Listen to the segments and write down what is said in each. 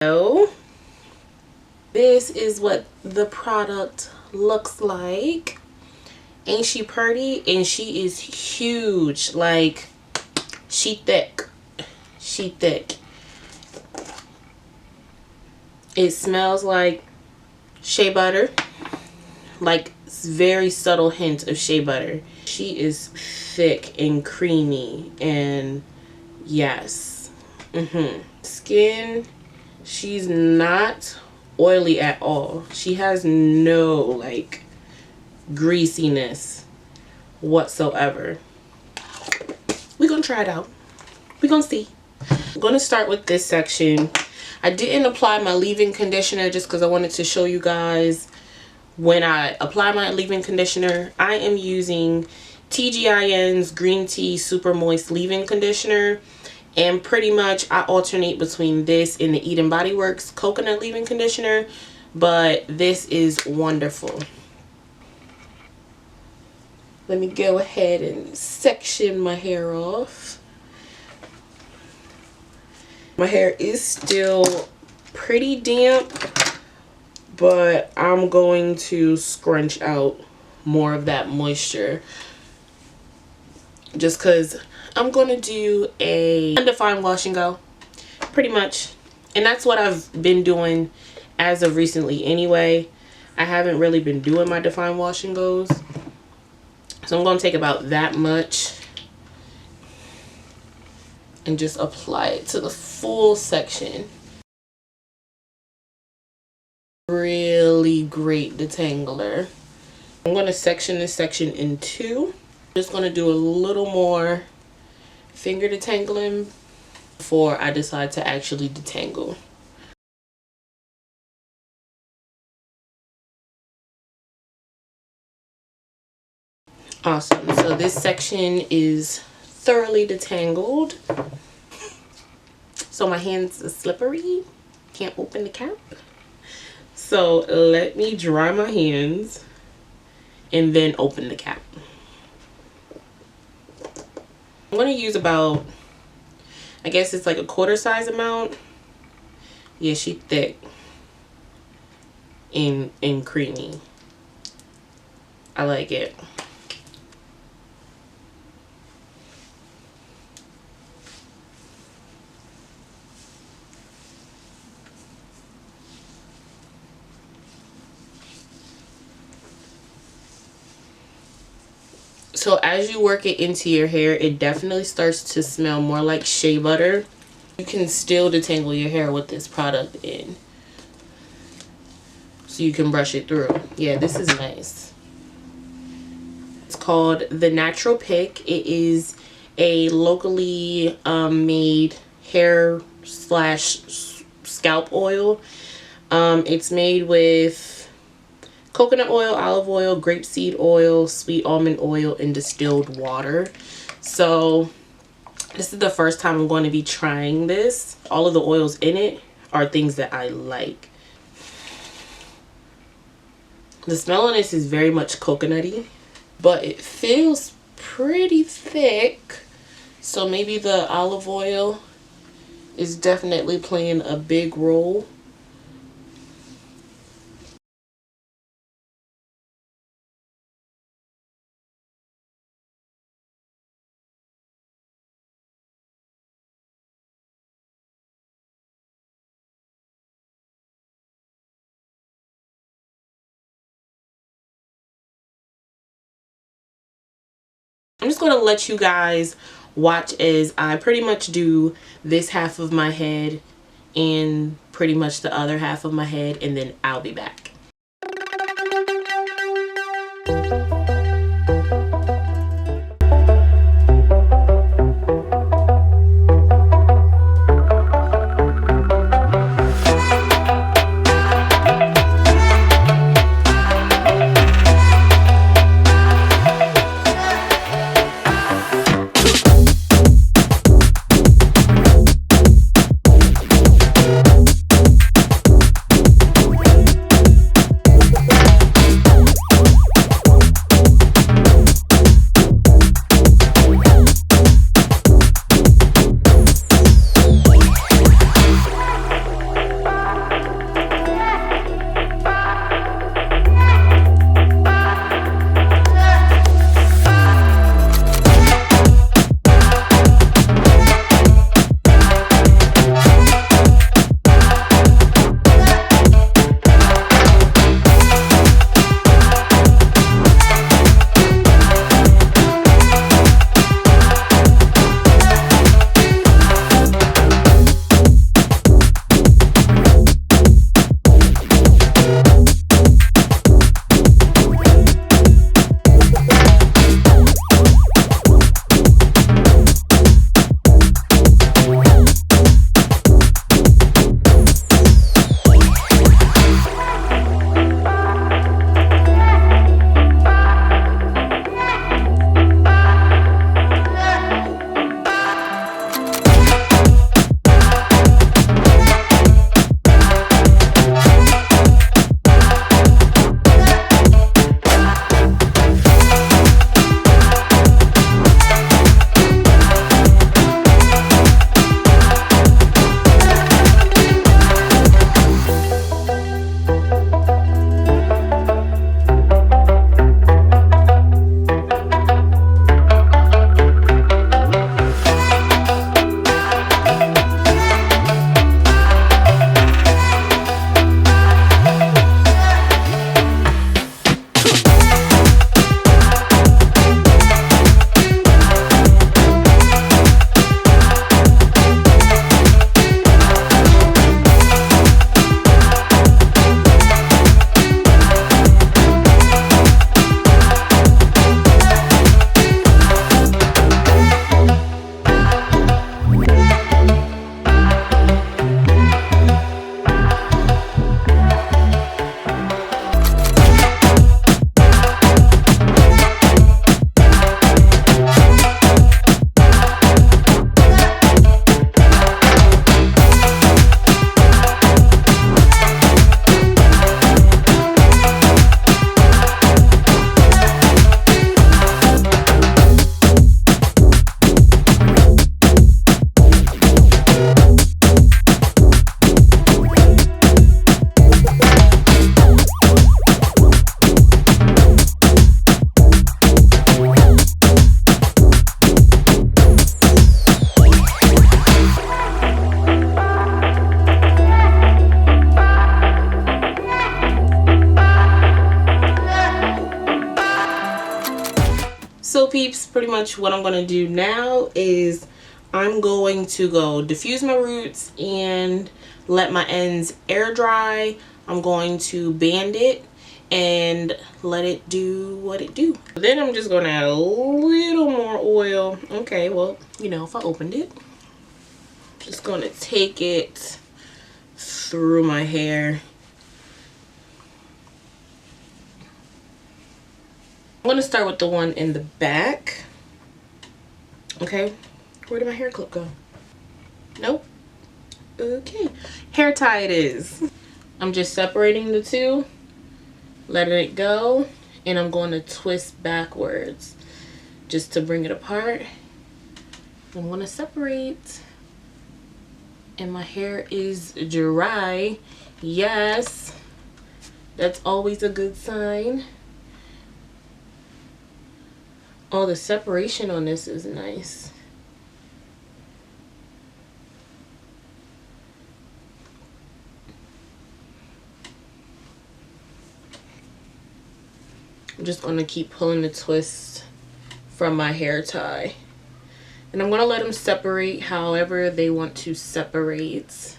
So this is what the product looks like. Ain't she pretty? And she is huge. Like, she thick. She thick. It smells like shea butter. Like, very subtle hint of shea butter. She is thick and creamy. And yes. Skin, she's not oily at all. She has no, like, greasiness whatsoever. We're gonna try it out. We're gonna see. I'm gonna start with this section. I didn't apply my leave-in conditioner just because I wanted to show you guys when I apply my leave-in conditioner. I am using TGIN's Green Tea Super Moist Leave-In Conditioner, and pretty much I alternate between this and the Eden Body Works Coconut Leave-In Conditioner, but this is wonderful. Let me go ahead and section my hair off. My hair is still pretty damp, but I'm going to scrunch out more of that moisture just because I'm going to do a undefined wash and go, pretty much. And that's what I've been doing as of recently anyway. I haven't really been doing my defined wash and goes. So I'm going to take about that much and just apply it to the full section. Really great detangler. I'm going to section this section in two. Just going to do a little more finger detangling before I decide to actually detangle. Awesome. So this section is thoroughly detangled. So my hands are slippery. Can't open the cap. So let me dry my hands and then open the cap. I'm going to use about, I guess it's like a quarter size amount. Yeah, she's thick and creamy. I like it. So as you work it into your hair, it definitely starts to smell more like shea butter. You can still detangle your hair with this product in, so you can brush it through. Yeah, this is nice. It's called the Natural Pick. It is a locally made hair slash scalp oil. It's made with coconut oil, olive oil, grapeseed oil, sweet almond oil, and distilled water. So this is the first time I'm going to be trying this. All of the oils in it are things that I like. The smell on this is very much coconutty, but it feels pretty thick. So maybe the olive oil is definitely playing a big role. I'm just going to let you guys watch as I pretty much do this half of my head and pretty much the other half of my head, and then I'll be back. peeps, pretty much what I'm going to do now is I'm going to go diffuse my roots and let my ends air dry. I'm going to band it and let it do what it do. Then I'm just going to add a little more oil. Okay, well, you know, if I opened it, just going to take it through my hair. I'm going to start with the one in the back. Okay, where did my hair clip go? Nope. Okay, hair tie it is. I'm just separating the two, letting it go, and I'm going to twist backwards just to bring it apart. I'm going to separate, and my hair is dry. Yes, that's always a good sign. Oh, the separation on this is nice. I'm just going to keep pulling the twist from my hair tie. And I'm going to let them separate however they want to separate.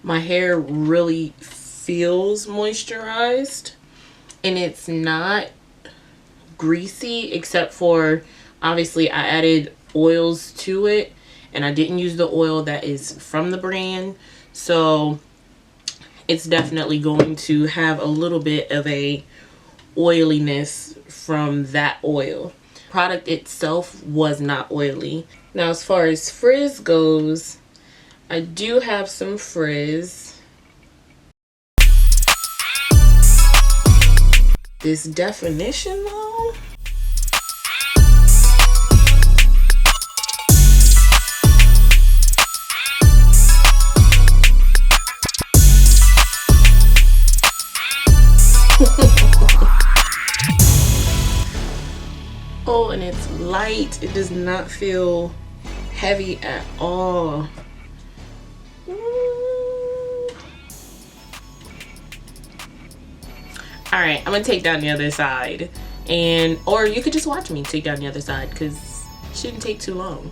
My hair really feels moisturized, and it's not greasy, except for obviously I added oils to it, and I didn't use the oil that is from the brand, so it's definitely going to have a little bit of a oiliness from that oil. Product itself was not oily. Now, as far as frizz goes, I do have some frizz. This definition though, oh, and it's light. It does not feel heavy at all. Alright, I'm gonna take down the other side, and or you could just watch me take down the other side because it shouldn't take too long.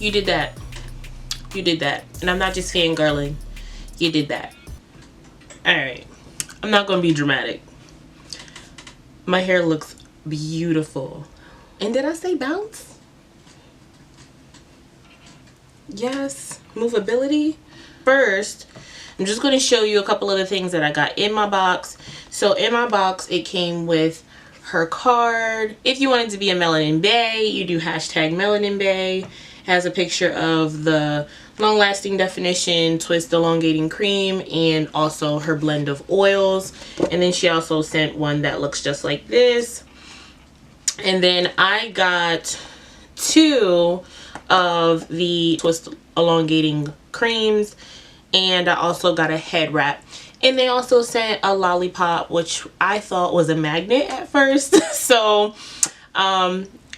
You did that. You did that. And I'm not just fangirling. You did that. Alright. I'm not going to be dramatic. My hair looks beautiful. And did I say bounce? Yes. Movability. First, I'm just going to show you a couple of the things that I got in my box. So in my box, it came with her card. If you wanted to be a Melanin Bae, you do hashtag Melanin Bae. Has a picture of the long lasting definition twist elongating cream and also her blend of oils. And then she also sent one that looks just like this. And then I got 2 of the twist elongating creams, and I also got a head wrap. And they also sent a lollipop, which I thought was a magnet at first. So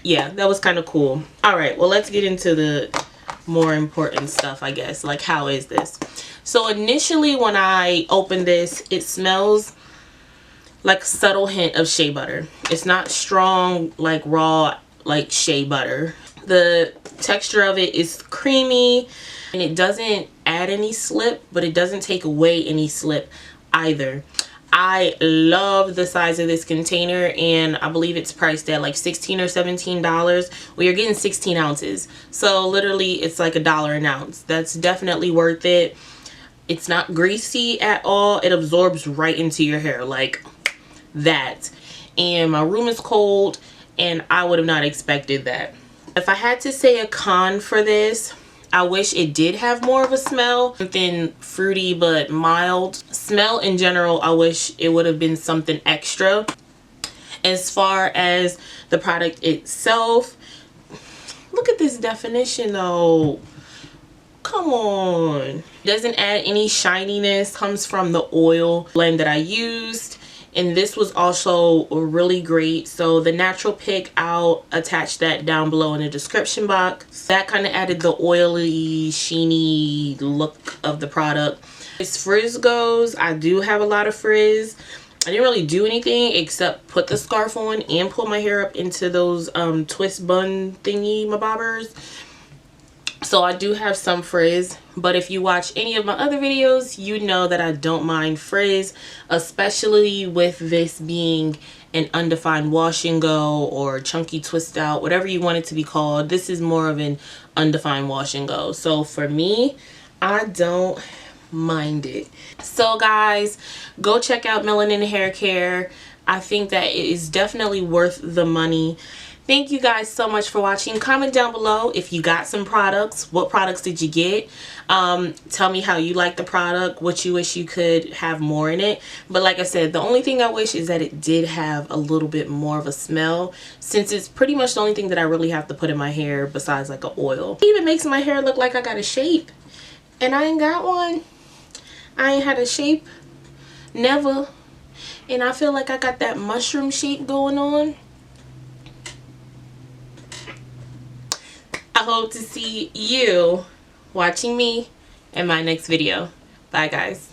yeah, that was kind of cool. All right, well, let's get into the more important stuff, I guess. Like, how is this? So initially when I opened this, it smells like a subtle hint of shea butter. It's not strong like raw like shea butter. The texture of it is creamy, and it doesn't add any slip, but it doesn't take away any slip either. I love the size of this container, and I believe it's priced at like $16 or $17. Well, you're getting 16 ounces, so literally it's like $1 an ounce. That's definitely worth it. It's not greasy at all. It absorbs right into your hair like that. And my room is cold, and I would have not expected that. If I had to say a con for this, I wish it did have more of a smell, something fruity but mild. Smell in general, I wish it would have been something extra. As far as the product itself, look at this definition though. Come on. It doesn't add any shininess. Comes from the oil blend that I used. And this was also really great. So the natural pick, I'll attach that down below in the description box. That kind of added the oily, sheeny look of the product. As frizz goes, I do have a lot of frizz. I didn't really do anything except put the scarf on and pull my hair up into those twist bun thingy my bobbers. So I do have some frizz, but if you watch any of my other videos, you know that I don't mind frizz, especially with this being an undefined wash and go or chunky twist out, whatever you want it to be called. This is more of an undefined wash and go. So for me, I don't mind it. So guys, go check out Melanin Hair Care. I think that it is definitely worth the money. Thank you guys so much for watching. Comment down below if you got some products. What products did you get? Tell me how you like the product, what you wish you could have more in it. But like I said, the only thing I wish is that it did have a little bit more of a smell, since it's pretty much the only thing that I really have to put in my hair besides like an oil. It even makes my hair look like I got a shape, and I ain't got one. I ain't had a shape, never. And I feel like I got that mushroom shape going on. I hope to see you watching me in my next video. Bye guys.